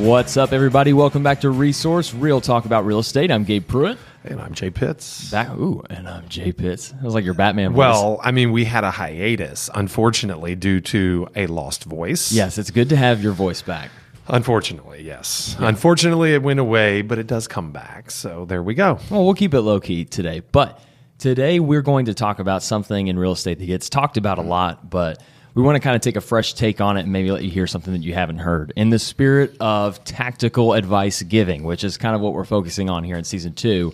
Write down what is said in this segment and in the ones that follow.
What's up, everybody? Welcome back to Resource, Real Talk About Real Estate. I'm Gabe Pruitt. And I'm Jay Pitts. And I'm Jay Pitts. That was like your Batman voice. Well, I mean, we had a hiatus, unfortunately, due to a lost voice. Yes, it's good to have your voice back. Unfortunately, yes. Yeah. Unfortunately, it went away, but it does come back. So there we go. Well, we'll keep it low-key today. But today we're going to talk about something in real estate that gets talked about a lot, but we want to kind of take a fresh take on it and maybe let you hear something that you haven't heard. In the spirit of tactical advice giving, which is kind of what we're focusing on here in Season 2,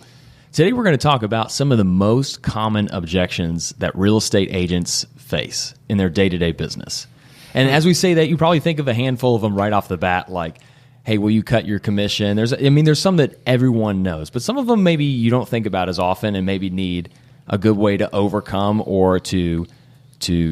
today we're going to talk about some of the most common objections that real estate agents face in their day-to-day business. And as we say that, you probably think of a handful of them right off the bat, like, hey, will you cut your commission? There's some that everyone knows, but some of them maybe you don't think about as often and maybe need a good way to overcome or to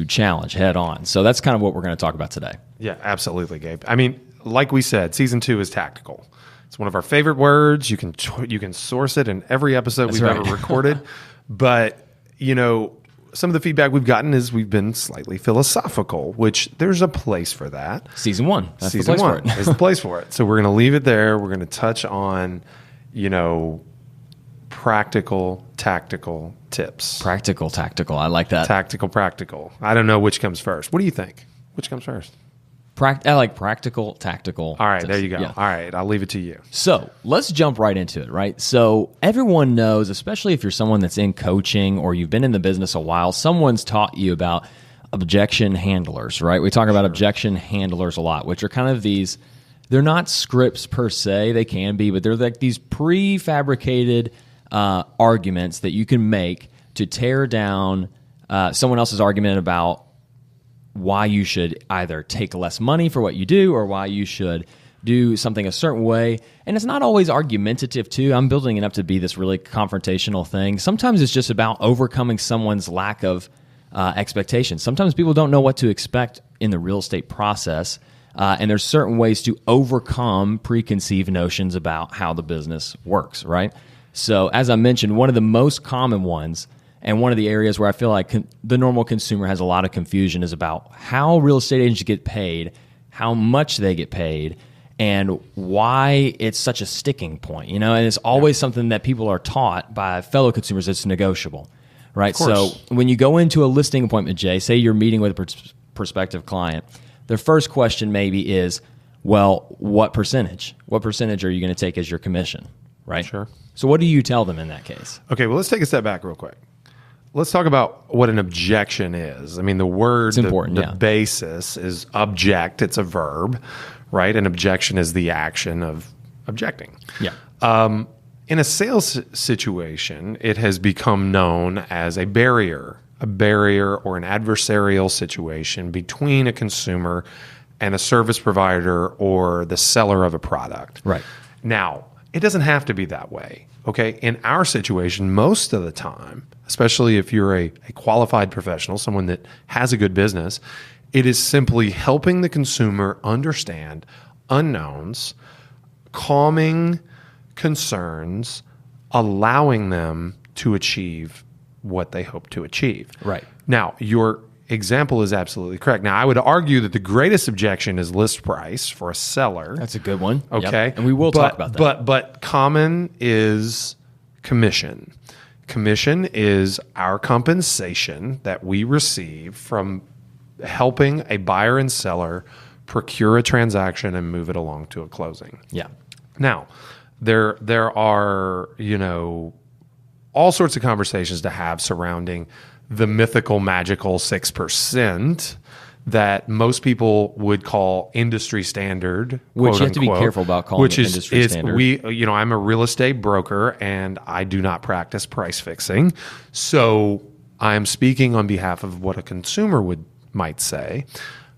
challenge head on. So that's kind of what we're going to talk about today. Yeah, absolutely, Gabe. I mean, like we said, Season 2 is tactical. It's one of our favorite words. You can source it in every episode we've ever recorded. But, you know, some of the feedback we've gotten is we've been slightly philosophical, which there's a place for that. Season 1. That's Season the place 1 is the place for it. So we're going to leave it there. We're going to touch on, you know, practical, tactical tips. Practical, tactical. I like that. Tactical, practical. I don't know which comes first. What do you think? Which comes first? I like practical, tactical. All right, tips. there you go. Yeah. All right, I'll leave it to you. So let's jump right into it, right? So everyone knows, especially if you're someone that's in coaching or you've been in the business a while, someone's taught you about objection handlers, right? We talk about objection handlers a lot, which are kind of these, they're not scripts per se, they can be, but they're like these prefabricated arguments that you can make to tear down someone else's argument about why you should either take less money for what you do or why you should do something a certain way. And it's not always argumentative too. I'm building it up to be this really confrontational thing. Sometimes it's just about overcoming someone's lack of expectations. Sometimes people don't know what to expect in the real estate process. And there's certain ways to overcome preconceived notions about how the business works, right? So as I mentioned, one of the most common ones, and one of the areas where I feel like the normal consumer has a lot of confusion, is about how real estate agents get paid, how much they get paid, and why it's such a sticking point. You know, and it's always something that people are taught by fellow consumers. It's negotiable, right? So when you go into a listing appointment, Jay, say you're meeting with a prospective client, their first question maybe is, well, what percentage? What percentage are you going to take as your commission, right? Sure. So what do you tell them in that case? Okay, well, let's take a step back real quick. Let's talk about what an objection is. I mean, the word, the basis is object. It's a verb, right? An objection is the action of objecting. Yeah. In a sales situation, it has become known as a barrier or an adversarial situation between a consumer and a service provider or the seller of a product. Right. Now, it doesn't have to be that way. Okay. In our situation, most of the time, especially if you're a qualified professional, someone that has a good business, it is simply helping the consumer understand unknowns, calming concerns, allowing them to achieve what they hope to achieve. Right. Now, your example is absolutely correct. Now, I would argue that the greatest objection is list price for a seller. That's a good one. Okay. Yep. And we will talk about that. But common is commission. Commission is our compensation that we receive from helping a buyer and seller procure a transaction and move it along to a closing. Yeah. Now, there are, you know, all sorts of conversations to have surrounding the mythical, magical 6% that most people would call industry standard, which you have to be careful about calling it industry standard. I'm a real estate broker and I do not practice price fixing. So I'm speaking on behalf of what a consumer might say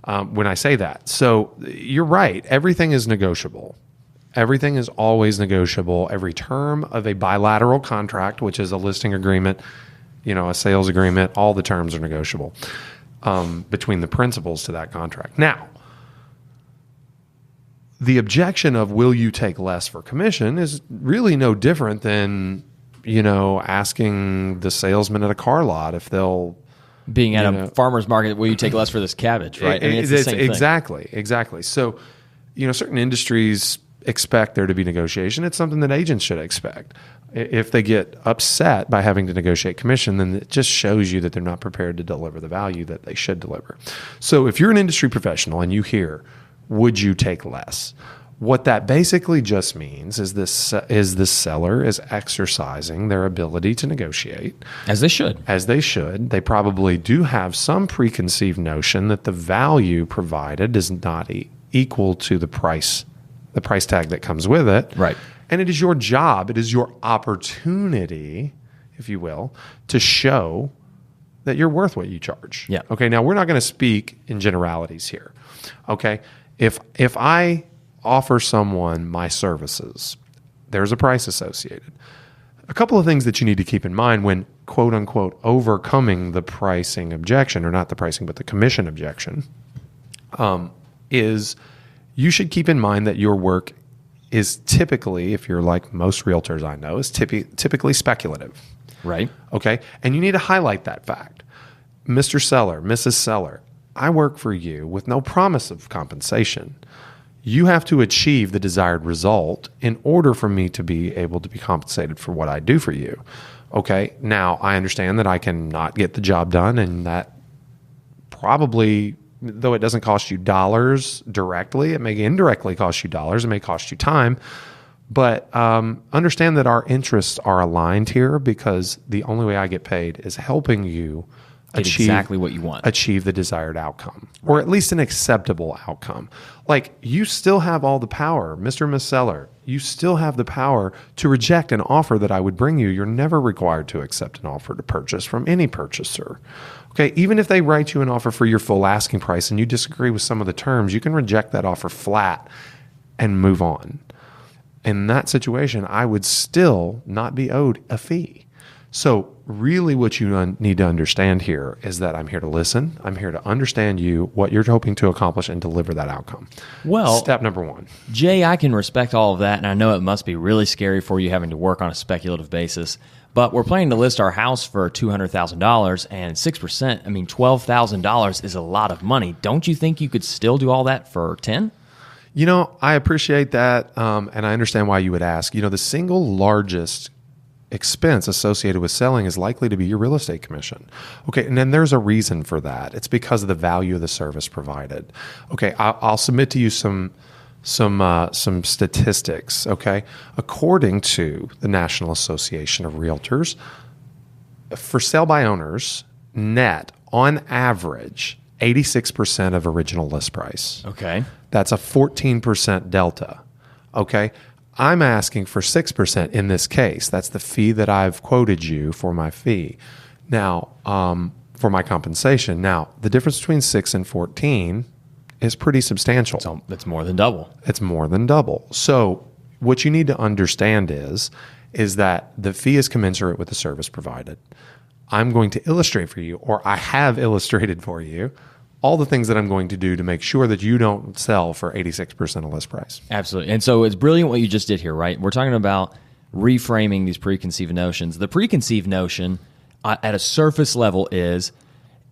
when I say that. So you're right. Everything is negotiable. Everything is always negotiable. Every term of a bilateral contract, which is a listing agreement, you know, a sales agreement, all the terms are negotiable between the principals to that contract. Now, the objection of will you take less for commission is really no different than, you know, asking the salesman at a car lot if they'll... Being at a farmer's market, will you take less for this cabbage, right? I mean, it's the same thing. Exactly. So, you know, certain industries expect there to be negotiation. It's something that agents should expect. If they get upset by having to negotiate commission, then it just shows you that they're not prepared to deliver the value that they should deliver. So if you're an industry professional and you hear, would you take less? What that basically just means is the seller is exercising their ability to negotiate. As they should. As they should. They probably do have some preconceived notion that the value provided is not equal to the price tag that comes with it. Right. And it is your job, it is your opportunity, if you will, to show that you're worth what you charge. Yeah. Okay, now we're not going to speak in generalities here. Okay? If I offer someone my services, there's a price associated. A couple of things that you need to keep in mind when, quote unquote, overcoming the pricing objection, or not the pricing, but the commission objection, is you should keep in mind that your work is typically, if you're like most realtors I know, is typically speculative. Right. Okay? And you need to highlight that fact. Mr. Seller, Mrs. Seller, I work for you with no promise of compensation. You have to achieve the desired result in order for me to be able to be compensated for what I do for you. Okay? Now, I understand that I can not get the job done, and that probably, though it doesn't cost you dollars directly, it may indirectly cost you dollars, it may cost you time, but understand that our interests are aligned here, because the only way I get paid is helping you achieve exactly what you want. Achieve the desired outcome, or at least an acceptable outcome. Like, you still have all the power, Mr. and Ms. Seller. You still have the power to reject an offer that I would bring you. You're never required to accept an offer to purchase from any purchaser. Okay, even if they write you an offer for your full asking price and you disagree with some of the terms, you can reject that offer flat and move on. In that situation, I would still not be owed a fee. So really what you need to understand here is that I'm here to listen. I'm here to understand you, what you're hoping to accomplish, and deliver that outcome. Well, step number one. Jay, I can respect all of that, and I know it must be really scary for you having to work on a speculative basis, but we're planning to list our house for $200,000, and 6%, I mean, $12,000 is a lot of money. Don't you think you could still do all that for 10? You know, I appreciate that, and I understand why you would ask. You know, the single largest expense associated with selling is likely to be your real estate commission. Okay, and then there's a reason for that. It's because of the value of the service provided. Okay, I'll submit to you some statistics. Okay, according to the National Association of Realtors, for sale by owners, net on average 86% of original list price. Okay, that's a 14% delta. Okay. I'm asking for 6% in this case. That's the fee that I've quoted you for my fee. Now, for my compensation. Now, the difference between 6 and 14 is pretty substantial. So that's more than double. It's more than double. So what you need to understand is that the fee is commensurate with the service provided. I'm going to illustrate for you, or I have illustrated for you, all the things that I'm going to do to make sure that you don't sell for 86% of list price. Absolutely. And so it's brilliant what you just did here, right? We're talking about reframing these preconceived notions. The preconceived notion at a surface level is,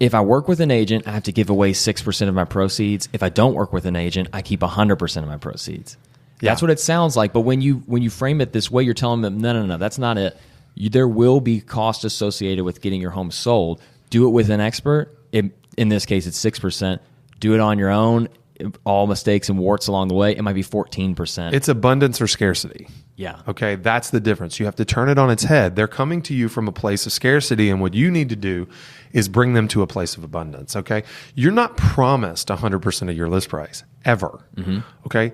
if I work with an agent, I have to give away 6% of my proceeds. If I don't work with an agent, I keep 100% of my proceeds. Yeah. That's what it sounds like. But when you frame it this way, you're telling them, no, that's not it. There will be cost associated with getting your home sold. Do it with an expert. In this case, it's 6%. Do it on your own. All mistakes and warts along the way, it might be 14%. It's abundance or scarcity. Yeah. Okay, that's the difference. You have to turn it on its head. They're coming to you from a place of scarcity, and what you need to do is bring them to a place of abundance. Okay, you're not promised 100% of your list price ever. Mm-hmm. Okay,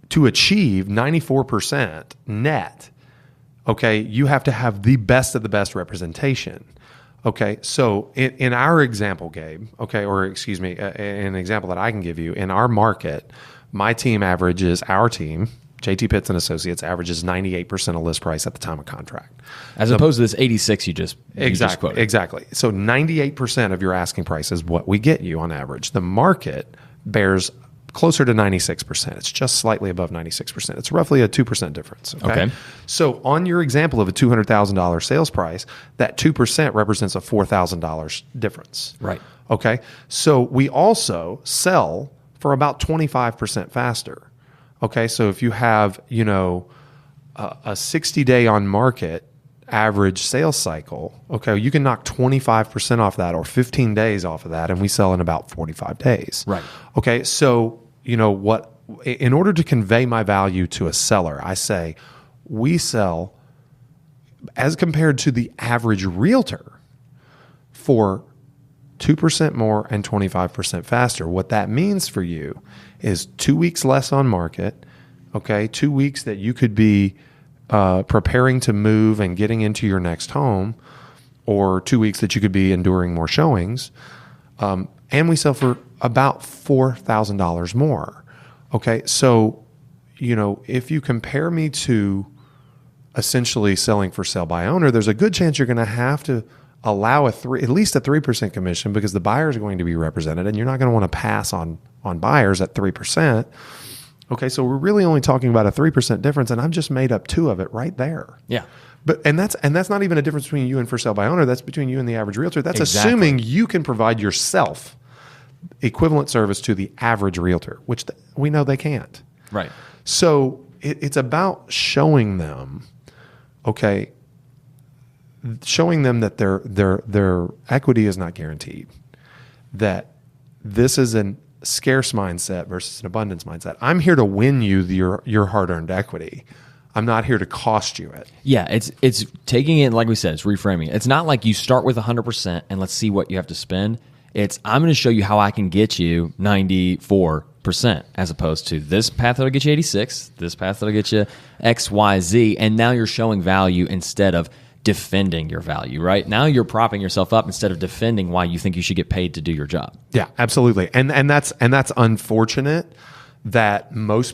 to achieve 94% net, okay, you have to have the best of the best representation. Okay, so in our example, Gabe, okay, or excuse me, an example that I can give you, in our market, our team, JT Pitts and Associates, averages 98% of list price at the time of contract. As opposed to this 86 you just quoted. Exactly. So 98% of your asking price is what we get you on average. The market bears closer to 96%. It's just slightly above 96%. It's roughly a 2% difference. Okay. So on your example of a $200,000 sales price, that 2% represents a $4,000 difference. Right. Okay. So we also sell for about 25% faster. Okay, so if you have, a 60-day on market average sales cycle, okay, you can knock 25% off that or 15 days off of that, and we sell in about 45 days. Right. Okay, so in order to convey my value to a seller, I say we sell as compared to the average realtor for 2% more and 25% faster. What that means for you is 2 weeks less on market, okay, 2 weeks that you could be preparing to move and getting into your next home, or 2 weeks that you could be enduring more showings. And we sell for about $4,000 more. Okay, so, if you compare me to essentially selling for sale by owner, there's a good chance you're going to have to allow at least a 3% commission, because the buyer is going to be represented, and you're not going to want to pass on buyers at 3%. Okay, so we're really only talking about a 3% difference, and I've just made up 2 of it right there. Yeah. But that's not even a difference between you and for sale by owner. That's between you and the average realtor. That's Exactly. assuming you can provide yourself equivalent service to the average realtor, which we know they can't. Right. So it's about showing them, okay, that their equity is not guaranteed, that this is a scarce mindset versus an abundance mindset. I'm here to win you your hard-earned equity. I'm not here to cost you it. Yeah, it's taking it, like we said, it's reframing. It's not like you start with 100% and let's see what you have to spend. It's, I'm going to show you how I can get you 94%, as opposed to this path that'll get you 86, this path that'll get you X, Y, Z, and now you're showing value instead of defending your value, right? Now you're propping yourself up instead of defending why you think you should get paid to do your job. Yeah, absolutely. And that's unfortunate that most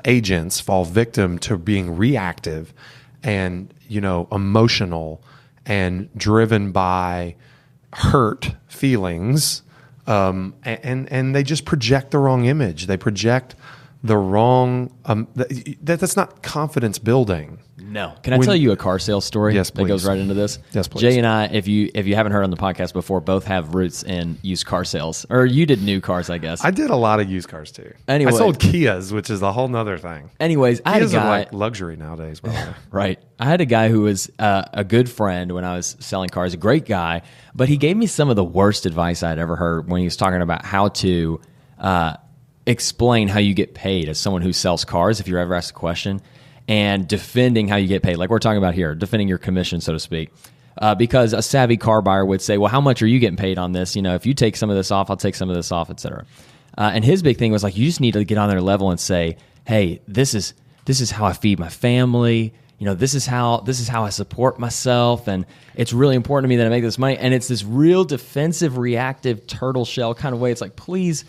agents fall victim to being reactive and, emotional and driven by hurt feelings. And they just project the wrong image. They project the wrong, that's not confidence building. No. Can I tell you a car sales story? Yes, please. That goes right into this? Yes, please. Jay and I, if you haven't heard on the podcast before, both have roots in used car sales. Or you did new cars, I guess. I did a lot of used cars too. Anyway. I sold Kias, which is a whole nother thing. Anyways, I had a Kias guy. are like luxury nowadays, by the way. Right. I had a guy who was a good friend when I was selling cars, a great guy, but he gave me some of the worst advice I'd ever heard when he was talking about how to explain how you get paid as someone who sells cars, if you're ever asked a question, and defending how you get paid, like we're talking about here, defending your commission, so to speak. Because a savvy car buyer would say, well, how much are you getting paid on this? If you take some of this off, I'll take some of this off, et cetera. And his big thing was like, you just need to get on their level and say, hey, this is how I feed my family. This is how I support myself, and it's really important to me that I make this money. And it's this real defensive, reactive turtle shell kind of way. It's like, please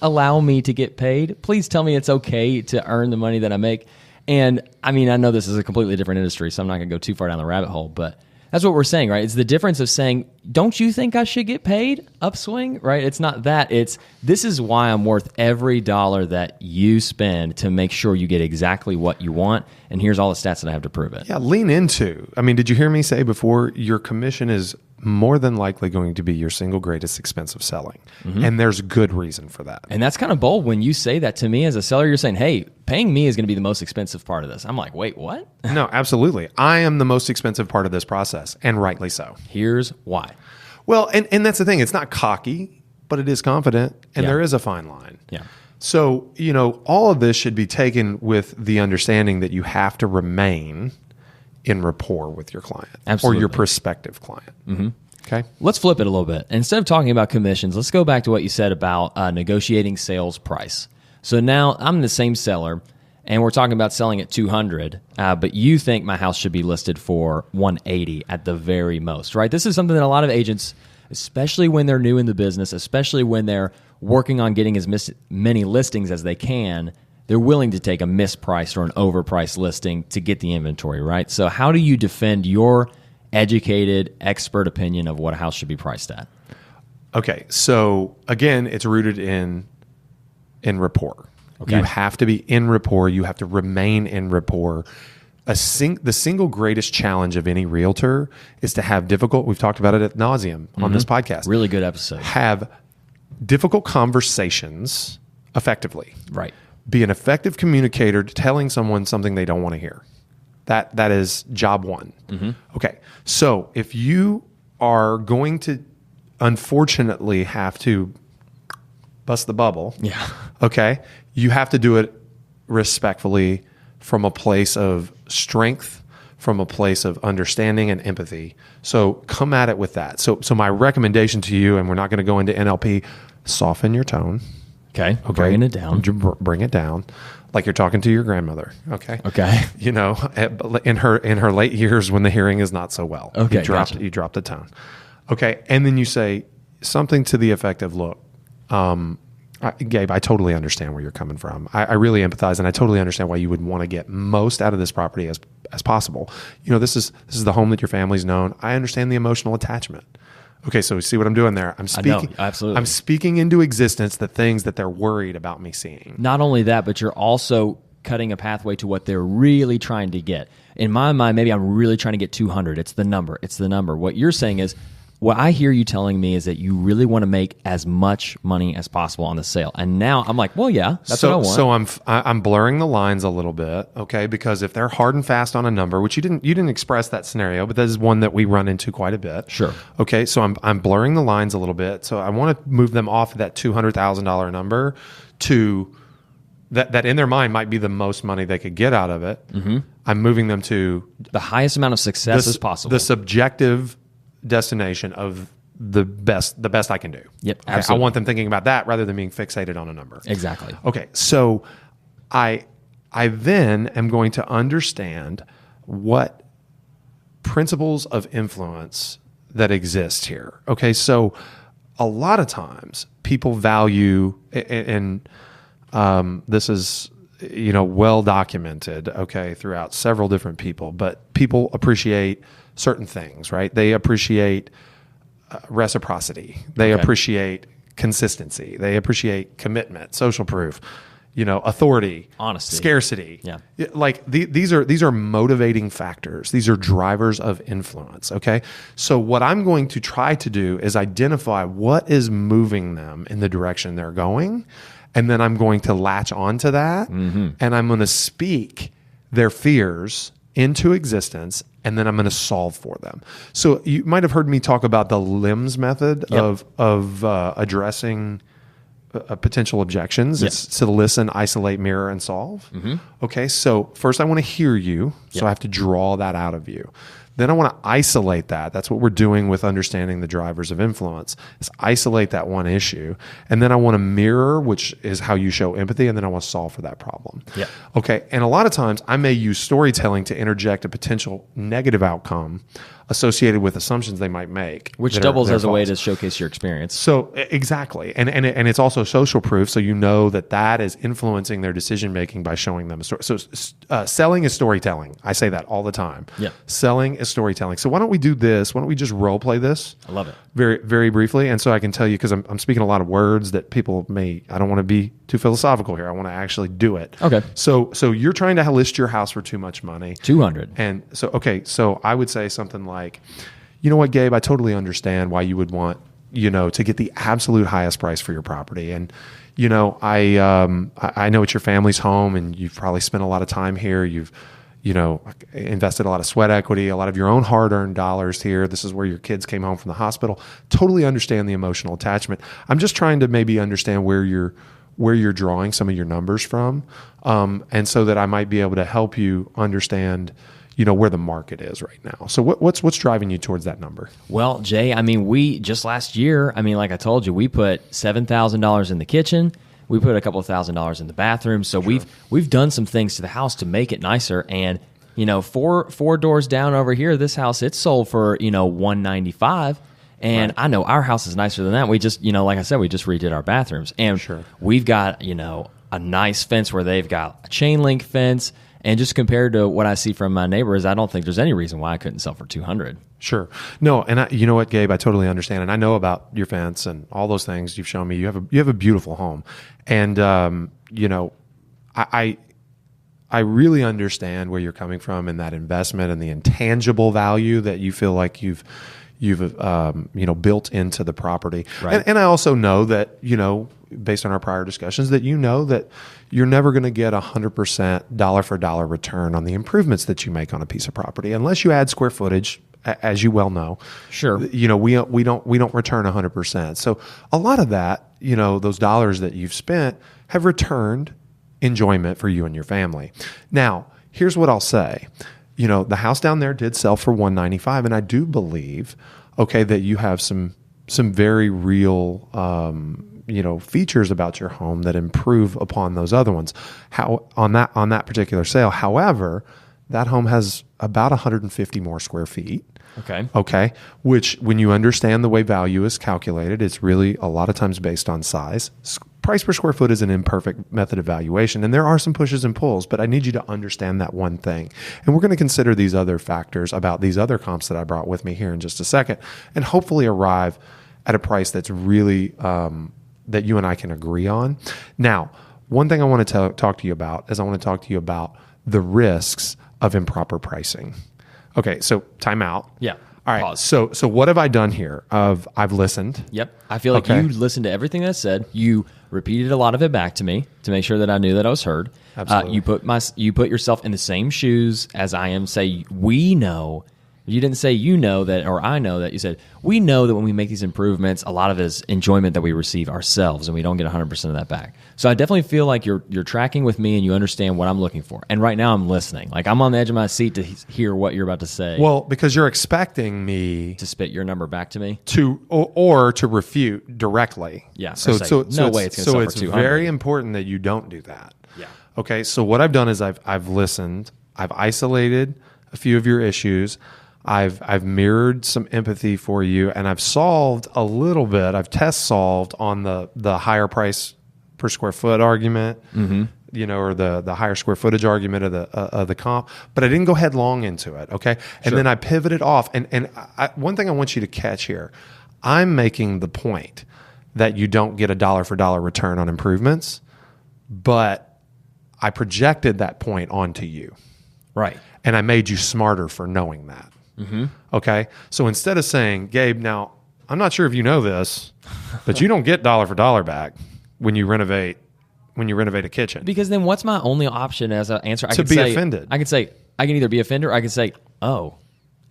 allow me to get paid. Please tell me it's okay to earn the money that I make. And I mean, I know this is a completely different industry, so I'm not going to go too far down the rabbit hole, but that's what we're saying, right? It's the difference of saying, don't you think I should get paid? Upswing, right? It's not that. It's, this is why I'm worth every dollar that you spend to make sure you get exactly what you want. And here's all the stats that I have to prove it. Yeah, lean into. I mean, did you hear me say before, your commission is more than likely going to be your single greatest expense of selling. Mm-hmm. And there's good reason for that. And that's kind of bold when you say that to me as a seller. You're saying, hey, paying me is going to be the most expensive part of this. I'm like, wait, what? No, absolutely. I am the most expensive part of this process, and rightly so. Here's why. Well, and that's the thing. It's not cocky, but it is confident, and there is a fine line. Yeah. So, all of this should be taken with the understanding that you have to remain in rapport with your client. Absolutely. Or your prospective client. Mm-hmm. Okay. Let's flip it a little bit. Instead of talking about commissions, let's go back to what you said about negotiating sales price. So now I'm the same seller, and we're talking about selling at $200, but you think my house should be listed for $180 at the very most, right? This is something that a lot of agents, especially when they're new in the business, especially when they're working on getting as many listings as they can, they're willing to take a mispriced or an overpriced listing to get the inventory, right? So how do you defend your educated, expert opinion of what a house should be priced at? Okay, so again, it's rooted in rapport. Okay. You have to be in rapport. You have to remain in rapport. The single greatest challenge of any realtor is to have we've talked about it ad nauseum on this podcast. Really good episode. Have difficult conversations effectively. Right. be an effective communicator to telling someone something they don't want to hear. That is job one. Okay. So if you are going to unfortunately have to bust the bubble, okay, you have to do it respectfully from a place of strength, from a place of understanding and empathy. So come at it with that. So my recommendation to you, and we're not going to go into NLP, soften your tone. Okay. Bringing it down. Bring it down, like you're talking to your grandmother. Okay. Okay. You know, in her late years when the hearing is not so well. Okay. You drop the tone. Okay. And then you say something to the effect of, look, Gabe, I totally understand where you're coming from. I really empathize, and I totally understand why you would want to get most out of this property as possible. You know, this is the home that your family's known. I understand the emotional attachment. Okay, so see what I'm doing there? I'm speaking. Absolutely. I'm speaking into existence the things that they're worried about me seeing. Not only that, but you're also cutting a pathway to what they're really trying to get. In my mind, maybe I'm really trying to get 200. It's the number. What you're saying is, what I hear you telling me is that you really want to make as much money as possible on the sale. And now I'm like, well, yeah, that's what I want. So I'm blurring the lines a little bit, okay? Because if they're hard and fast on a number, which you didn't express that scenario, but that is one that we run into quite a bit. Sure. Okay, so I'm blurring the lines a little bit. So I want to move them off of that $200,000 number to that in their mind might be the most money they could get out of it. I'm moving them to the highest amount of success as possible. The subjective destination of the best I can do. Yep, okay? absolutely. I want them thinking about that rather than being fixated on a number. Exactly. Okay, so I then am going to understand what principles of influence that exist here. Okay, so a lot of times people value, and this is well documented, okay, throughout several different people, but people appreciate certain things, right? They appreciate reciprocity. They appreciate consistency. They appreciate commitment, social proof, authority, honesty, scarcity. Yeah. Like these are motivating factors. These are drivers of influence. Okay. So what I'm going to try to do is identify what is moving them in the direction they're going. And then I'm going to latch onto that, and I'm going to speak their fears into existence, and then I'm going to solve for them. So you might have heard me talk about the LIMS method of addressing potential objections. It's to listen, isolate, mirror, and solve. Okay, so first I want to hear you, so I have to draw that out of you. Then I want to isolate that. That's what we're doing with understanding the drivers of influence, is isolate that one issue. And then I want to mirror, which is how you show empathy, and then I want to solve for that problem. Yeah. Okay, and a lot of times I may use storytelling to interject a potential negative outcome associated with assumptions they might make. Which doubles as a way to showcase your experience. So exactly. And it's also social proof, so you know that is influencing their decision-making by showing them a story. So selling is storytelling. I say that all the time. Yeah. Selling is storytelling. So why don't we do this? Why don't we just role play this? I love it. Very, very briefly. And so I can tell you, because I'm speaking a lot of words that people I don't want to be too philosophical here. I want to actually do it. Okay. So you're trying to list your house for too much money. 200. And so I would say something like, you know what, Gabe, I totally understand why you would want, to get the absolute highest price for your property. And, I know it's your family's home, and you've probably spent a lot of time here. You've, invested a lot of sweat equity, a lot of your own hard-earned dollars here. This is where your kids came home from the hospital. Totally understand the emotional attachment. I'm just trying to maybe understand where you're drawing some of your numbers from, and so that I might be able to help you understand, where the market is right now. So what's driving you towards that number? Well, Jay, we just last year, like I told you, we put $7,000 in the kitchen. We put a couple of $1,000s in the bathroom. So Sure. we've done some things to the house to make it nicer. And four doors down over here, this house, it's sold for $195. And I know our house is nicer than that. We just like I said, we just redid our bathrooms, and we've got a nice fence where they've got a chain link fence. And just compared to what I see from my neighbors, I don't think there's any reason why I couldn't sell for 200. Sure. No, and you know what, Gabe, I totally understand, and I know about your fence and all those things you've shown me. You have a beautiful home, and I really understand where you're coming from in that investment and the intangible value that you feel like you've built into the property. Right. And I also know that, based on our prior discussions, that that you're never going to get 100% dollar for dollar return on the improvements that you make on a piece of property unless you add square footage, as you well know. Sure. We don't return 100%. So a lot of that, those dollars that you've spent have returned enjoyment for you and your family. Now, here's what I'll say. The house down there did sell for $195, and I do believe, that you have some very real features about your home that improve upon those other ones. How on that particular sale, however, that home has about 150 more square feet. Okay. Which, when you understand the way value is calculated, it's really a lot of times based on size. Price per square foot is an imperfect method of valuation, and there are some pushes and pulls, but I need you to understand that one thing. And we're going to consider these other factors about these other comps that I brought with me here in just a second, and hopefully arrive at a price that's really that you and I can agree on. Now, one thing I want to talk to you about is I want to talk to you about the risks of improper pricing. Okay, so time out. Yeah. All right. Pause. So what have I done here? I've listened. Yep. I feel like you listened to everything that I said. You repeated a lot of it back to me to make sure that I knew that I was heard. Absolutely. You put yourself in the same shoes as I am. Say, we know. You didn't say that, or I know that. You said, we know that when we make these improvements, a lot of it is enjoyment that we receive ourselves, and we don't get 100% of that back. So I definitely feel like you're tracking with me, and you understand what I'm looking for. And right now I'm listening. Like, I'm on the edge of my seat to hear what you're about to say. Well, because you're expecting me to spit your number back to me, or to refute directly. Yeah. So no way it's going to sell for so 200. it's very important that you don't do that. Yeah. Okay. So what I've done is I've listened. I've isolated a few of your issues. I've mirrored some empathy for you, and I've solved a little bit. I've test solved on the higher price per square foot argument, or the higher square footage argument of the comp. But I didn't go headlong into it. Okay, and then I pivoted off. And one thing I want you to catch here, I'm making the point that you don't get a dollar for dollar return on improvements, but I projected that point onto you, right? And I made you smarter for knowing that. Okay. So instead of saying, Gabe, now I'm not sure if you know this, but you don't get dollar for dollar back when you renovate a kitchen. Because then what's my only option as an answer? To be offended. I can either be offended, or I can say, oh,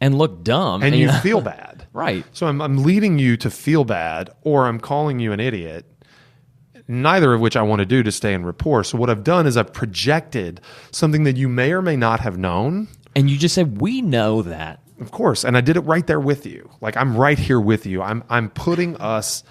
and look dumb. And you feel bad. Right. So I'm leading you to feel bad, or I'm calling you an idiot, neither of which I want to do to stay in rapport. So what I've done is I've projected something that you may or may not have known. And you just said, we know that. Of course. And I did it right there with you. Like, I'm right here with you. I'm putting us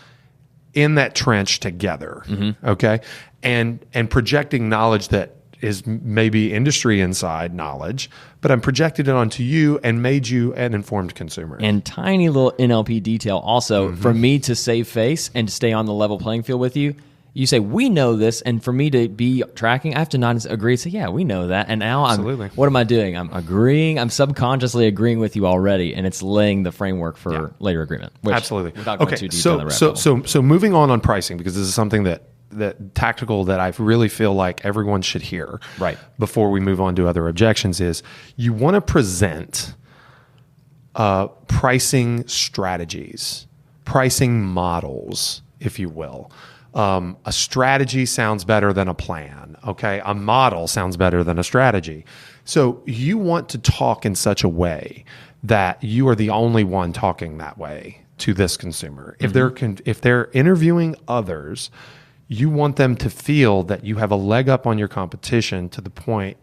in that trench together. Okay. And projecting knowledge that is maybe industry inside knowledge, but I'm projected it onto you and made you an informed consumer. And tiny little NLP detail also, for me to save face and to stay on the level playing field with you. You say, we know this, and for me to be tracking, I have to not agree. Say, yeah, we know that. And now what am I doing? I'm agreeing. I'm subconsciously agreeing with you already, and it's laying the framework for later agreement. Absolutely. Without going too deep down the rabbit hole. So moving on pricing, because this is something that tactical that I really feel like everyone should hear right before we move on to other objections, is you want to present pricing strategies, pricing models, if you will. A strategy sounds better than a plan, okay? A model sounds better than a strategy. So you want to talk in such a way that you are the only one talking that way to this consumer. If they're interviewing others, you want them to feel that you have a leg up on your competition to the point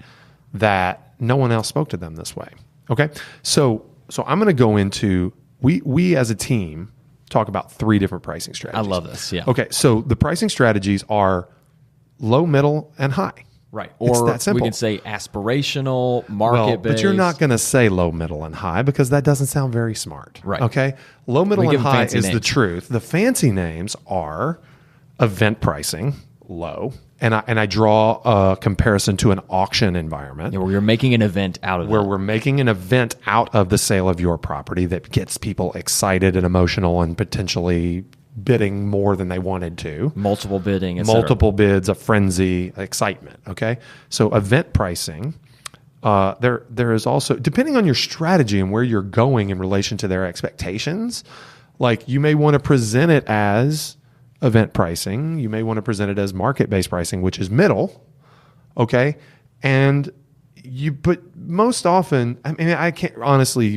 that no one else spoke to them this way, okay? So I'm going to go into, we as a team talk about 3 different pricing strategies. I love this. Yeah. Okay. So the pricing strategies are low, middle, and high. Right. It's Or that simple. we can say aspirational, market-based. But you're not going to say low, middle, and high because that doesn't sound very smart. Right. Okay. Low, middle, and high is names. the truth. The fancy names are event pricing, low. And I draw a comparison to an auction environment. Yeah, where you're making an event out of it. Where we're making an event out of the sale of your property that gets people excited and emotional and potentially bidding more than they wanted to. Multiple bidding, Multiple bids, a frenzy, excitement. Okay. So event pricing there is also, depending on your strategy and where you're going in relation to their expectations, like you may want to present it as event pricing. You may want to present it as market-based pricing, which is middle. Okay. But most often, I mean, I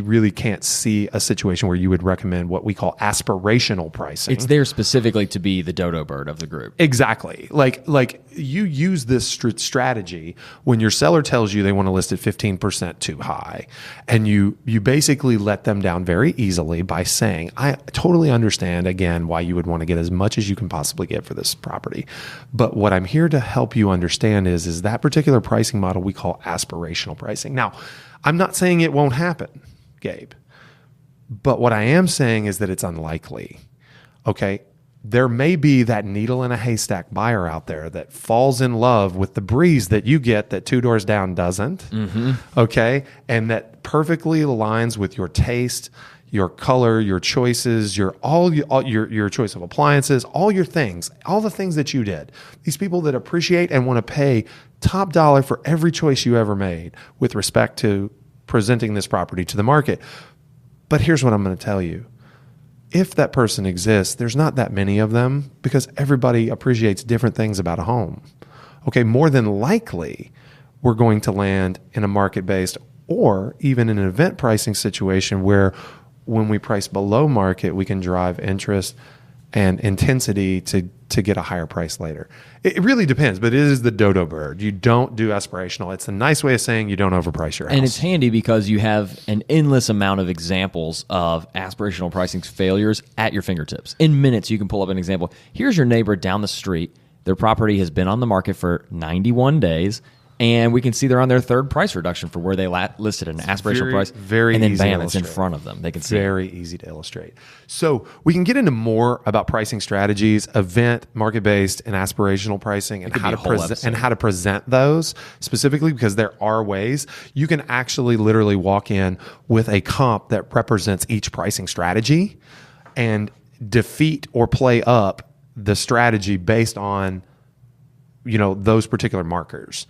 really can't see a situation where you would recommend what we call aspirational pricing. It's there specifically to be the dodo bird of the group. Exactly. Like you use this strategy when your seller tells you they want to list it 15% too high, and you basically let them down very easily by saying, I totally understand, again, why you would want to get as much as you can possibly get for this property. But what I'm here to help you understand is that particular pricing model we call aspirational pricing. Now, I'm not saying it won't happen, Gabe, but what I am saying is that it's unlikely. Okay. There may be that needle in a haystack buyer out there that falls in love with the breeze that you get that two doors down doesn't. Mm-hmm. Okay. And that perfectly aligns with your taste, your color, your choices, your choice of appliances, all your things, all the things that you did. These people that appreciate and want to pay top dollar for every choice you ever made with respect to presenting this property to the market. But here's what I'm going to tell you. If that person exists, there's not that many of them because everybody appreciates different things about a home. Okay, more than likely, we're going to land in a market-based or even an event pricing situation where when we price below market, we can drive interest and intensity to get a higher price later. It really depends, but it is the dodo bird. You don't do aspirational. It's a nice way of saying you don't overprice your house. And it's handy because you have an endless amount of examples of aspirational pricing failures at your fingertips. In minutes, you can pull up an example. Here's your neighbor down the street. Their property has been on the market for 91 days. And we can see they're on their third price reduction for where they listed an aspirational price. Very and then easy bam, to it's in illustrate. front of them. They can see very easy to illustrate. So we can get into more about pricing strategies, event, market-based, and aspirational pricing, and how to present those specifically, because there are ways you can actually literally walk in with a comp that represents each pricing strategy and defeat or play up the strategy based on those particular markers.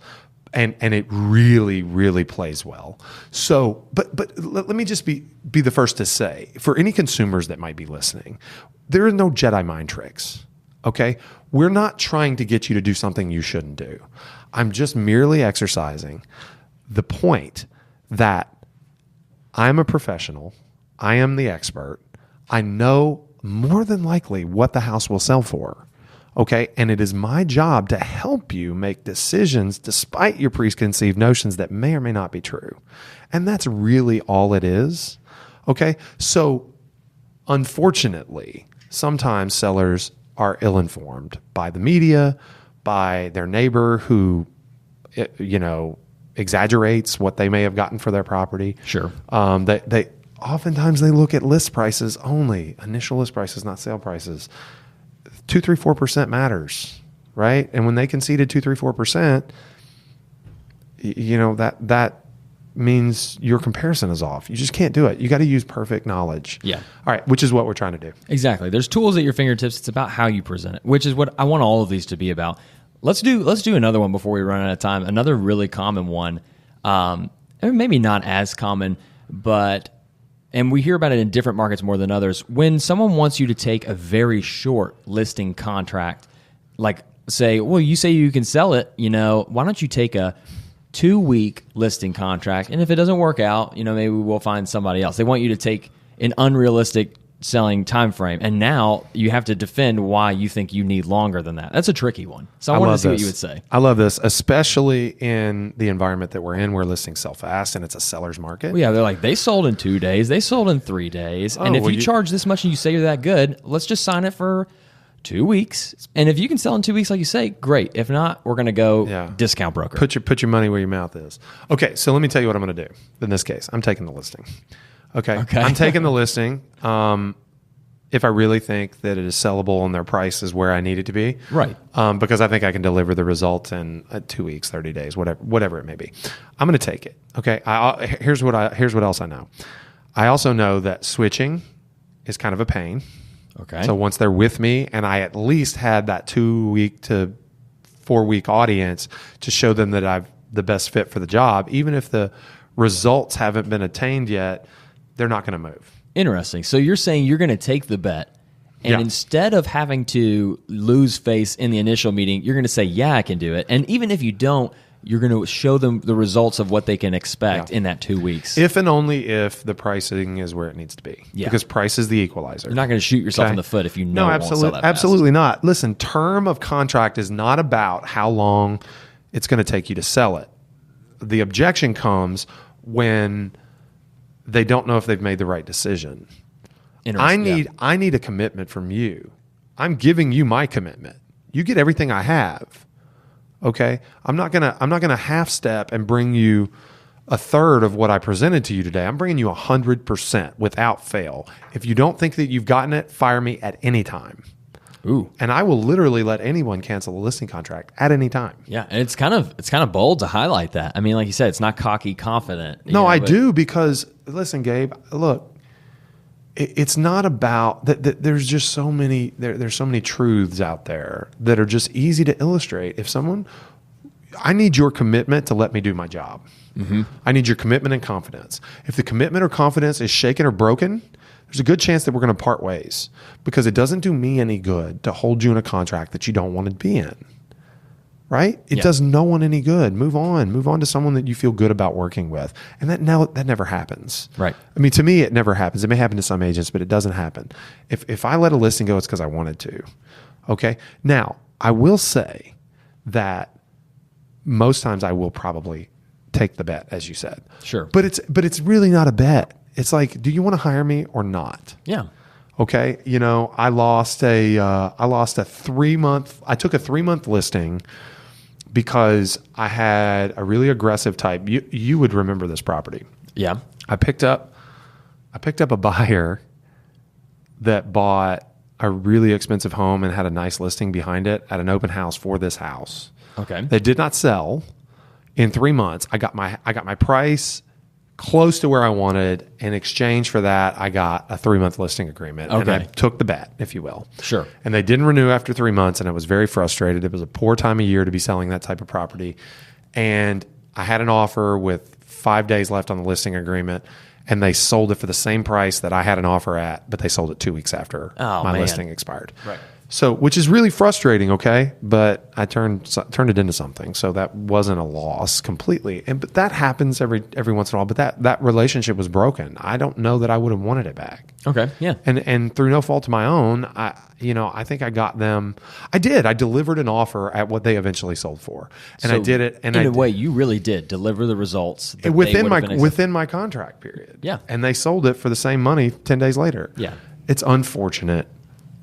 And it really, really plays well. So, but let me just be the first to say, for any consumers that might be listening, there are no Jedi mind tricks, okay? We're not trying to get you to do something you shouldn't do. I'm just merely exercising the point that I'm a professional. I am the expert. I know more than likely what the house will sell for. Okay, and it is my job to help you make decisions despite your preconceived notions that may or may not be true. And that's really all it is. Okay, so unfortunately, sometimes sellers are ill-informed by the media, by their neighbor who, exaggerates what they may have gotten for their property. Sure. They oftentimes they look at list prices only, initial list prices, not sale prices. 2, 3, 4% matters, right? And when they conceded 2, 3, 4%, that means your comparison is off. You just can't do it. You got to use perfect knowledge. Yeah. All right, which is what we're trying to do. Exactly. There's tools at your fingertips. It's about how you present it, which is what I want all of these to be about. Let's do another one before we run out of time. Another really common one, maybe not as common, and we hear about it in different markets more than others. When someone wants you to take a very short listing contract, like say, well, you say you can sell it, why don't you take a 2-week listing contract? And if it doesn't work out, maybe we'll find somebody else. They want you to take an unrealistic selling time frame. And now you have to defend why you think you need longer than that. That's a tricky one. So I wanted to see what you would say. I love this, especially in the environment that we're in, where listings sell fast and it's a seller's market. Well, yeah, they're like, they sold in 2 days. They sold in 3 days. And if you charge this much and you say you're that good, let's just sign it for 2 weeks. And if you can sell in 2 weeks, like you say, great. If not, we're going to go discount broker. Put your money where your mouth is. Okay, so let me tell you what I'm going to do. In this case, I'm taking the listing. Okay. I'm taking the listing if I really think that it is sellable and their price is where I need it to be. Right. Because I think I can deliver the result in 2 weeks, 30 days, whatever it may be. I'm going to take it. Okay. Here's what else I know. I also know that switching is kind of a pain. Okay. So once they're with me, and I at least had that 2 week to 4 week audience to show them that the best fit for the job, even if the results haven't been attained yet, they're not going to move. Interesting. So you're saying you're going to take the bet, and instead of having to lose face in the initial meeting, you're going to say, yeah, I can do it. And even if you don't, you're going to show them the results of what they can expect in that 2 weeks. If and only if the pricing is where it needs to be. Yeah. Because price is the equalizer. You're not going to shoot yourself in the foot if you know it won't sell that fast. Absolutely not. Listen, term of contract is not about how long it's going to take you to sell it. The objection comes when they don't know if they've made the right decision. I need a commitment from you. I'm giving you my commitment. You get everything I have. Okay? I'm not gonna half step and bring you a third of what I presented to you today. I'm bringing you 100% without fail. If you don't think that you've gotten it, fire me at any time. Ooh. And I will literally let anyone cancel a listing contract at any time. Yeah, and it's kind of bold to highlight that. I mean, like you said, it's not cocky, confident. No, I do, because listen, Gabe, look, it's not about that. There's just so many. There's so many truths out there that are just easy to illustrate. I need your commitment to let me do my job. Mm-hmm. I need your commitment and confidence. If the commitment or confidence is shaken or broken, there's a good chance that we're going to part ways, because it doesn't do me any good to hold you in a contract that you don't want to be in. Right? It does no one any good. Move on to someone that you feel good about working with. And that never happens. Right. I mean, to me, it never happens. It may happen to some agents, but it doesn't happen. If I let a listing go, it's because I wanted to. Okay. Now, I will say that most times I will probably take the bet, as you said. Sure. But it's really not a bet. It's like, do you want to hire me or not? Yeah. Okay. You know, I took a 3-month listing because I had a really aggressive type. You would remember this property. Yeah. I picked up a buyer that bought a really expensive home and had a nice listing behind it at an open house for this house. Okay. They did not sell in 3 months. I got my price close to where I wanted. In exchange for that, I got a 3-month listing agreement. Okay. And I took the bet, if you will. Sure. And they didn't renew after 3 months, and I was very frustrated. It was a poor time of year to be selling that type of property. And I had an offer with 5 days left on the listing agreement, and they sold it for the same price that I had an offer at, but they sold it 2 weeks after my listing expired. Right. So, which is really frustrating, okay? But I turned it into something, so that wasn't a loss completely. But that happens every once in a while. But that relationship was broken. I don't know that I would have wanted it back. Okay, yeah. And through no fault of my own, I think I got them. I did. I delivered an offer at what they eventually sold for, and I did it. And in a way, you really did deliver the results that within my contract period. Yeah, and they sold it for the same money 10 days later. Yeah, it's unfortunate.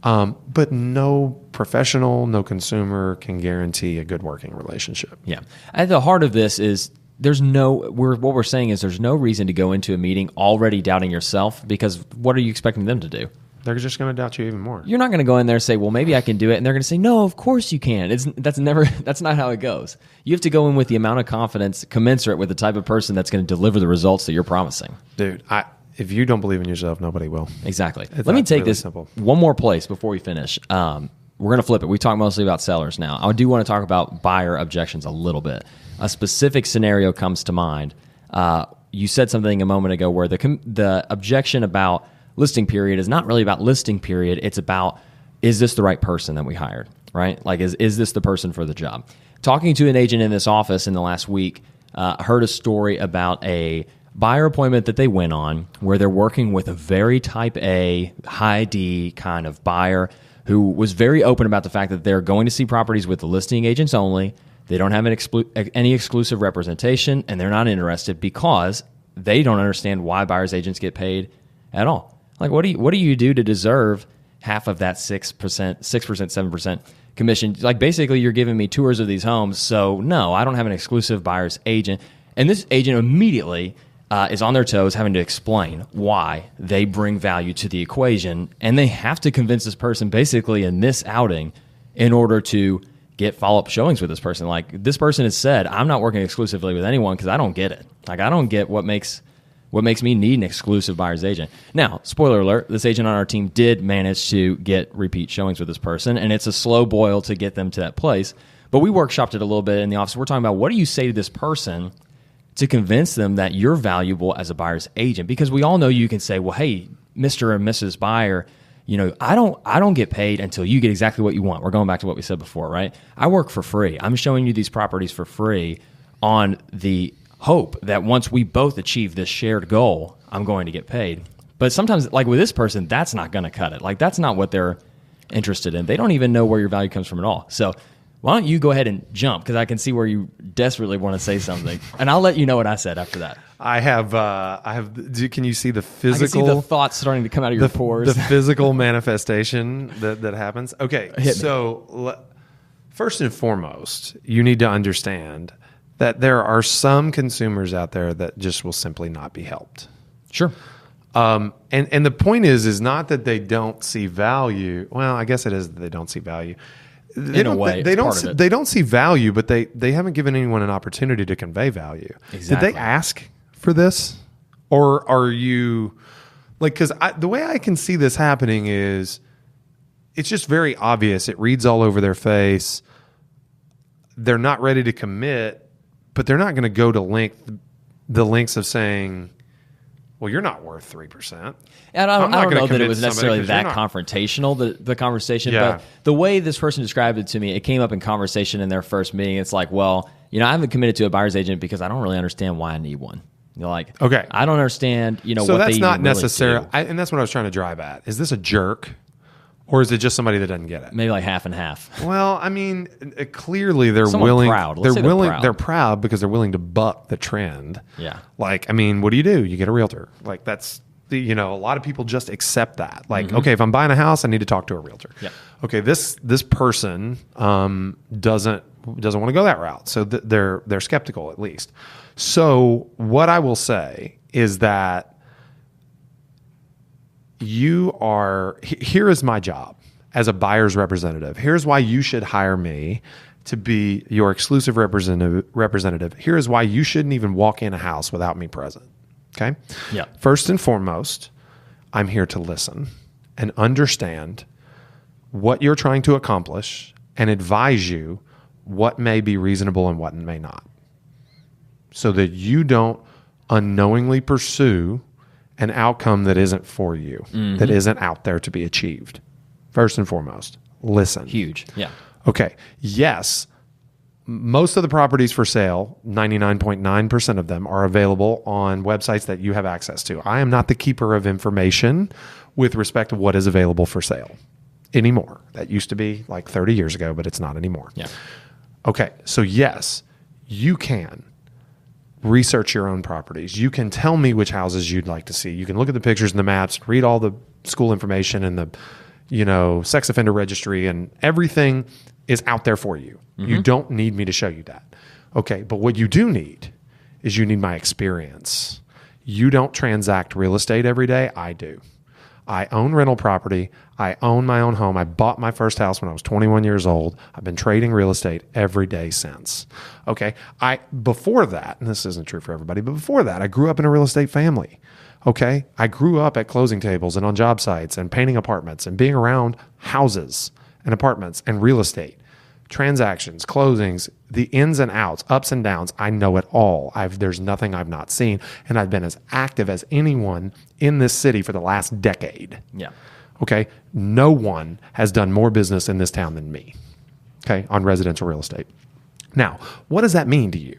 But no professional, no consumer can guarantee a good working relationship. Yeah. At the heart of this is what we're saying is there's no reason to go into a meeting already doubting yourself, because what are you expecting them to do? They're just going to doubt you even more. You're not going to go in there and say, well, maybe I can do it. And they're going to say, no, of course you can. That's not how it goes. You have to go in with the amount of confidence commensurate with the type of person that's going to deliver the results that you're promising. Dude, if you don't believe in yourself, nobody will. Exactly. Let me take really this simple. One more place before we finish. We're going to flip it. We talk mostly about sellers now. I do want to talk about buyer objections a little bit. A specific scenario comes to mind. You said something a moment ago where the objection about listing period is not really about listing period. It's about, is this the right person that we hired, right? Like, is this the person for the job? Talking to an agent in this office in the last week, heard a story about a buyer appointment that they went on where they're working with a very type A, high D kind of buyer who was very open about the fact that they're going to see properties with the listing agents only. They don't have any exclusive representation, and they're not interested because they don't understand why buyer's agents get paid at all. Like, what do you do to deserve half of that 6%, 7% commission? Like, basically, you're giving me tours of these homes, so no, I don't have an exclusive buyer's agent. And this agent immediately is on their toes having to explain why they bring value to the equation, and they have to convince this person basically in this outing in order to get follow-up showings with this person. Like, this person has said, I'm not working exclusively with anyone because I don't get it. Like, I don't get what makes me need an exclusive buyer's agent. Now, spoiler alert, this agent on our team did manage to get repeat showings with this person, and it's a slow boil to get them to that place. But we workshopped it a little bit in the office. We're talking about what do you say to this person to convince them that you're valuable as a buyer's agent? Because we all know you can say, well, hey, Mr. and Mrs. Buyer, I don't get paid until you get exactly what you want. We're going back to what we said before, right? I work for free. I'm showing you these properties for free on the hope that once we both achieve this shared goal, I'm going to get paid. But sometimes, like with this person, that's not going to cut it. Like that's not what they're interested in. They don't even know where your value comes from at all. So why don't you go ahead and jump? Because I can see where you desperately want to say something, and I'll let you know what I said after that. I have. Can you see the physical? I can see the thoughts starting to come out of your pores. The physical manifestation that happens. Okay, so first and foremost, you need to understand that there are some consumers out there that just will simply not be helped. Sure. And the point is not that they don't see value. Well, I guess it is that they don't see value. They don't see value, but they haven't given anyone an opportunity to convey value. Exactly. Did they ask for this, or are you like? Because the way I can see this happening is, it's just very obvious. It reads all over their face. They're not ready to commit, but they're not going to go to the lengths of saying, well, you're not worth 3%. And I don't know that it was necessarily that confrontational, the conversation, but the way this person described it to me, it came up in conversation in their first meeting. It's like, well, I haven't committed to a buyer's agent because I don't really understand why I need one. You're like, okay, I don't understand, so what that's not necessarily, and that's what I was trying to drive at. Is this a jerk? Or is it just somebody that doesn't get it? Maybe like half and half. Well, I mean, clearly they're willing. Proud. They're proud because they're willing to buck the trend. Yeah. Like, I mean, what do? You get a realtor. Like that's a lot of people just accept that. Like, okay, if I'm buying a house, I need to talk to a realtor. Yeah. Okay, this person doesn't want to go that route, so they're skeptical at least. So what I will say is that. Here is my job as a buyer's representative. Here's why you should hire me to be your exclusive representative. Here is why you shouldn't even walk in a house without me present. Okay? Yeah. First and foremost, I'm here to listen and understand what you're trying to accomplish and advise you what may be reasonable and what may not, so that you don't unknowingly pursue an outcome that isn't for you, that isn't out there to be achieved. First and foremost, listen. Huge. Yeah. Okay. Yes, most of the properties for sale, 99.9% of them, are available on websites that you have access to. I am not the keeper of information with respect to what is available for sale anymore. That used to be like 30 years ago, but it's not anymore. Yeah. Okay. So yes, you can research your own properties. You can tell me which houses you'd like to see. You can look at the pictures and the maps, read all the school information and the, sex offender registry, and everything is out there for you. You don't need me to show you that. Okay. But what you do need is you need my experience. You don't transact real estate every day. I do. I own rental property. I own my own home. I bought my first house when I was 21 years old. I've been trading real estate every day since. Okay. Before that, and this isn't true for everybody, but before that, I grew up in a real estate family. Okay. I grew up at closing tables and on job sites and painting apartments and being around houses and apartments and real estate, transactions, closings, the ins and outs, ups and downs. I know it all. There's nothing I've not seen. And I've been as active as anyone in this city for the last decade. Yeah. Okay. No one has done more business in this town than me. Okay. On residential real estate. Now, what does that mean to you?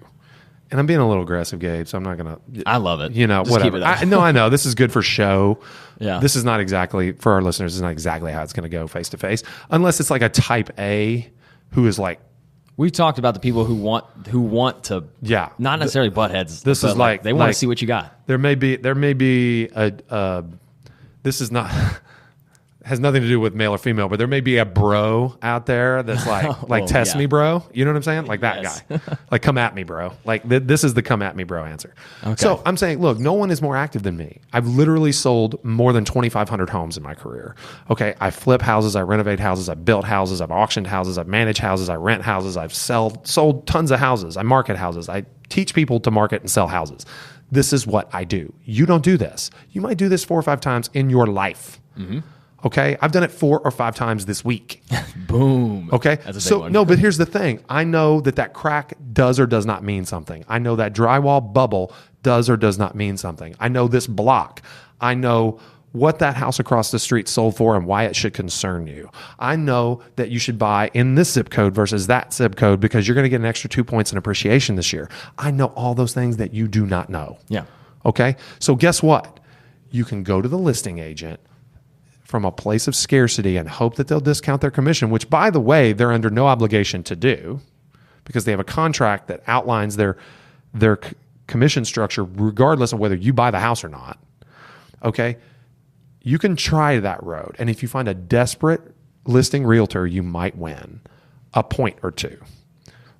And I'm being a little aggressive, Gabe, so I'm not going to. I love it. Just whatever. I know. This is good for show. Yeah. This is not exactly, for our listeners, this is not exactly how it's going to go face to face. Unless it's like a type A who is like. We've talked about the people who want to. Yeah. Not necessarily butt heads. This is like. They want to see what you got. There may be a this is not. Has nothing to do with male or female, but there may be a bro out there that's like test me, bro. You know what I'm saying? Like that guy. Like, come at me, bro. Like this is the come at me, bro answer. Okay. So I'm saying, look, no one is more active than me. I've literally sold more than 2,500 homes in my career. Okay. I flip houses. I renovate houses. I built houses. I've auctioned houses. I've managed houses. I rent houses. I've sold tons of houses. I market houses. I teach people to market and sell houses. This is what I do. You don't do this. You might do this 4 or 5 times in your life. Okay. I've done it 4 or 5 times this week. Boom. Okay. That's a big So one. no, but here's the thing. I know that crack does or does not mean something. I know that drywall bubble does or does not mean something. I know this block. I know what that house across the street sold for and why it should concern you. I know that you should buy in this zip code versus that zip code because you're going to get an extra 2 points in appreciation this year. I know all those things that you do not know. Yeah. Okay. So guess what? You can go to the listing agent from a place of scarcity and hope that they'll discount their commission, which, by the way, they're under no obligation to do because they have a contract that outlines their commission structure regardless of whether you buy the house or not. Okay. You can try that road. And if you find a desperate listing realtor, you might win a point or 2.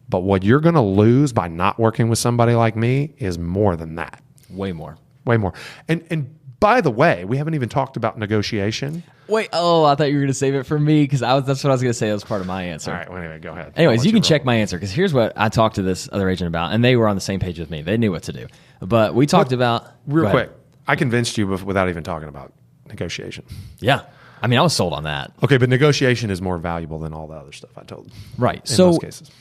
But what you're going to lose by not working with somebody like me is more than that. Way more. Way more. And by the way, we haven't even talked about negotiation. Wait, I thought you were going to save it for me because that's what I was going to say. That was part of my answer. All right, well, anyway, go ahead. Anyways, you can check my answer because here's what I talked to this other agent about, and they were on the same page with me. They knew what to do. But we talked about... Real quick, I convinced you without even talking about negotiation. Yeah. I mean, I was sold on that. Okay, but negotiation is more valuable than all the other stuff I told. Right. In So most cases.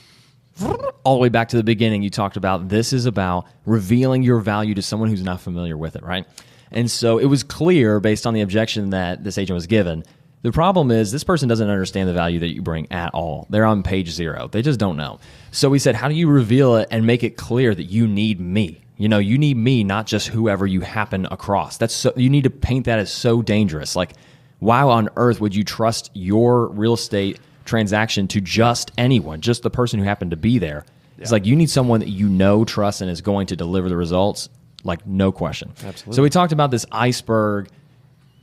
All the way back to the beginning, you talked about this is about revealing your value to someone who's not familiar with it, right? And so it was clear based on the objection that this agent was given. The problem is this person doesn't understand the value that you bring at all. They're on page 0. They just don't know. So we said, how do you reveal it and make it clear that you need me? You know, you need me, not just whoever you happen across. You need to paint that as so dangerous. Like, why on earth would you trust your real estate transaction to just anyone, just the person who happened to be there? Yeah. It's like you need someone that you know, trust, and is going to deliver the results, like no question. Absolutely. So we talked about this iceberg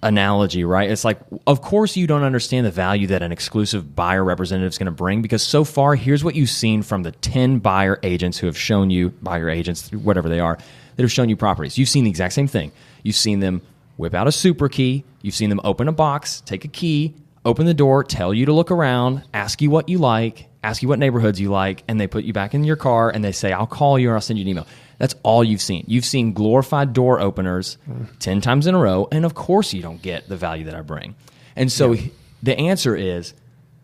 analogy, right? It's like, of course you don't understand the value that an exclusive buyer representative is going to bring because so far, here's what you've seen from the 10 buyer agents who have shown you, buyer agents, whatever they are, that have shown you properties. You've seen the exact same thing. You've seen them whip out a super key. You've seen them open a box, take a key, open the door, tell you to look around, ask you what you like, ask you what neighborhoods you like, and they put you back in your car and they say, I'll call you or I'll send you an email. That's all you've seen. You've seen glorified door openers 10 times in a row, and of course you don't get the value that I bring. And so the answer is,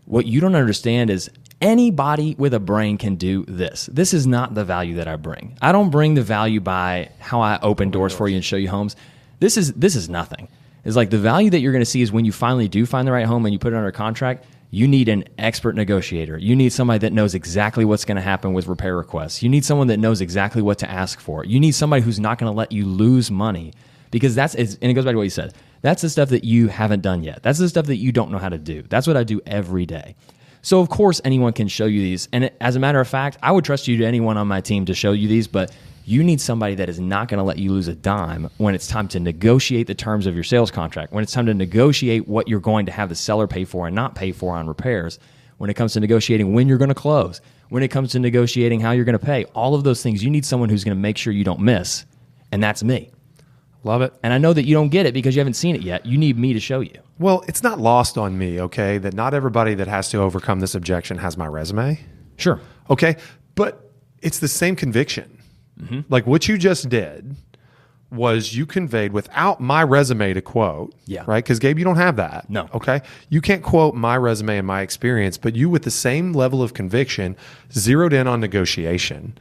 what you don't understand is anybody with a brain can do this. This is not the value that I bring. I don't bring the value by how I open doors for you and show you homes. This is nothing. It's like the value that you're going to see is when you finally do find the right home and you put it under contract, you need an expert negotiator. You need somebody that knows exactly what's going to happen with repair requests. You need someone that knows exactly what to ask for. You need somebody who's not going to let you lose money because and it goes back to what you said. That's the stuff that you haven't done yet. That's the stuff that you don't know how to do. That's what I do every day. So of course anyone can show you these. And as a matter of fact, I would trust you to anyone on my team to show you these, but you need somebody that is not going to let you lose a dime when it's time to negotiate the terms of your sales contract, when it's time to negotiate what you're going to have the seller pay for and not pay for on repairs, when it comes to negotiating when you're going to close, when it comes to negotiating how you're going to pay, all of those things. You need someone who's going to make sure you don't miss, and that's me. Love it. And I know that you don't get it because you haven't seen it yet. You need me to show you. Well, it's not lost on me, okay, that not everybody that has to overcome this objection has my resume. Sure. Okay, but it's the same conviction. Mm-hmm. Like what you just did was you conveyed without my resume to quote, right? Because Gabe, you don't have that. No. Okay. You can't quote my resume and my experience, but you with the same level of conviction zeroed in on negotiation.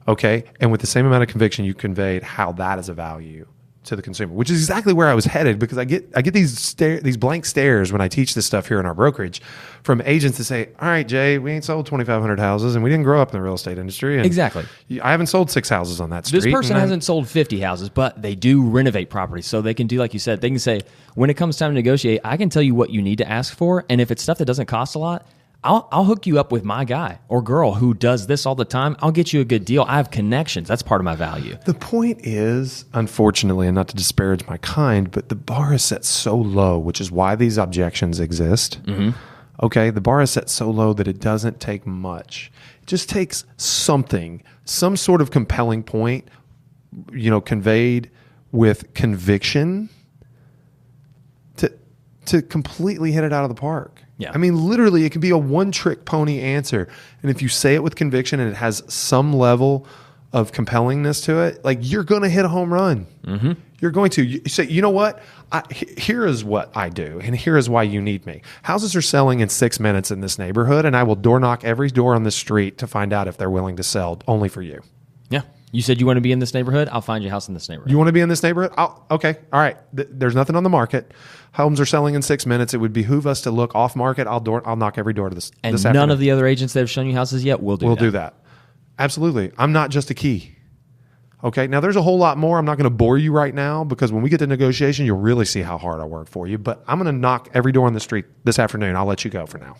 Okay. And with the same amount of conviction, you conveyed how that is a value to the consumer, which is exactly where I was headed because I get these blank stares when I teach this stuff here in our brokerage from agents to say, all right, Jay, we ain't sold 2,500 houses and we didn't grow up in the real estate industry. And exactly. I haven't sold 6 houses on that street. This person hasn't sold 50 houses, but they do renovate properties. So they can do, like you said, they can say, when it comes time to negotiate, I can tell you what you need to ask for. And if it's stuff that doesn't cost a lot, I'll hook you up with my guy or girl who does this all the time. I'll get you a good deal. I have connections. That's part of my value. The point is, unfortunately, and not to disparage my kind, but the bar is set so low, which is why these objections exist. Mm-hmm. Okay, the bar is set so low that it doesn't take much. It just takes something, some sort of compelling point, conveyed with conviction to completely hit it out of the park. Yeah. I mean, literally, it can be a one-trick pony answer. And if you say it with conviction and it has some level of compellingness to it, like you're going to hit a home run. Mm-hmm. You're going to you say, you know what? Here is what I do, and here is why you need me. Houses are selling in 6 minutes in this neighborhood, and I will door knock every door on the street to find out if they're willing to sell only for you. Yeah. You said you want to be in this neighborhood? I'll find you a house in this neighborhood. You want to be in this neighborhood? Okay. All right. There's nothing on the market. Homes are selling in 6 minutes. It would behoove us to look off market. I'll knock every door to this. And this none afternoon. of the other agents that have shown you houses yet will do that. We'll do that. Absolutely. I'm not just a key. Okay. Now there's a whole lot more. I'm not going to bore you right now because when we get to negotiation, you'll really see how hard I work for you. But I'm going to knock every door on the street this afternoon. I'll let you go for now.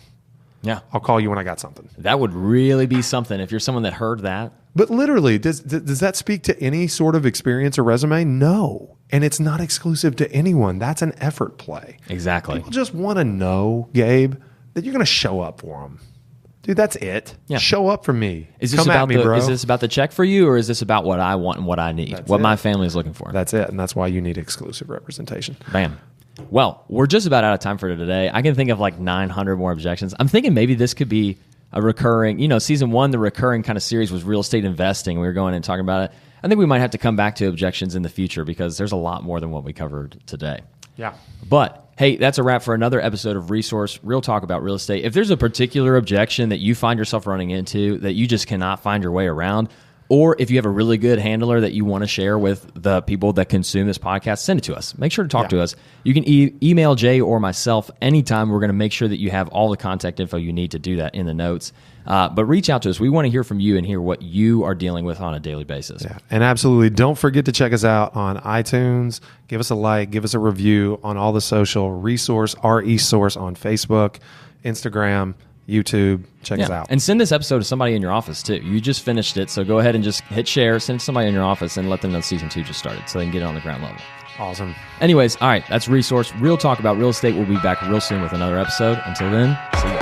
Yeah. I'll call you when I got something. That would really be something if you're someone that heard that. But literally, does that speak to any sort of experience or resume? No. And it's not exclusive to anyone. That's an effort play. Exactly. People just want to know, Gabe, that you're going to show up for them. Dude, that's it. Yeah. Show up for me. Is this Come about at me, bro. Is this about the check for you, or is this about what I want and what I need, what my family is looking for? That's it, and that's why you need exclusive representation. Bam. Well, we're just about out of time for today. I can think of like 900 more objections. I'm thinking maybe this could be a recurring, season 1, the recurring kind of series was real estate investing. We were going and talking about it. I think we might have to come back to objections in the future because there's a lot more than what we covered today. Yeah. But hey, that's a wrap for another episode of Resource Real Talk about real estate. If there's a particular objection that you find yourself running into that you just cannot find your way around, or if you have a really good handler that you want to share with the people that consume this podcast, send it to us. Make sure to talk to us. You can email Jay or myself anytime. We're going to make sure that you have all the contact info you need to do that in the notes. But reach out to us. We want to hear from you and hear what you are dealing with on a daily basis. Yeah. And absolutely, don't forget to check us out on iTunes. Give us a like. Give us a review on all the social. Resource, R-E-Source on Facebook, Instagram, YouTube. Check us out. And send this episode to somebody in your office too. You just finished it, so go ahead and just hit share, send it to somebody in your office, and let them know season 2 just started so they can get it on the ground level. Awesome. Anyways, all right, that's Resource. Real Talk about real estate. We'll be back real soon with another episode. Until then, see you.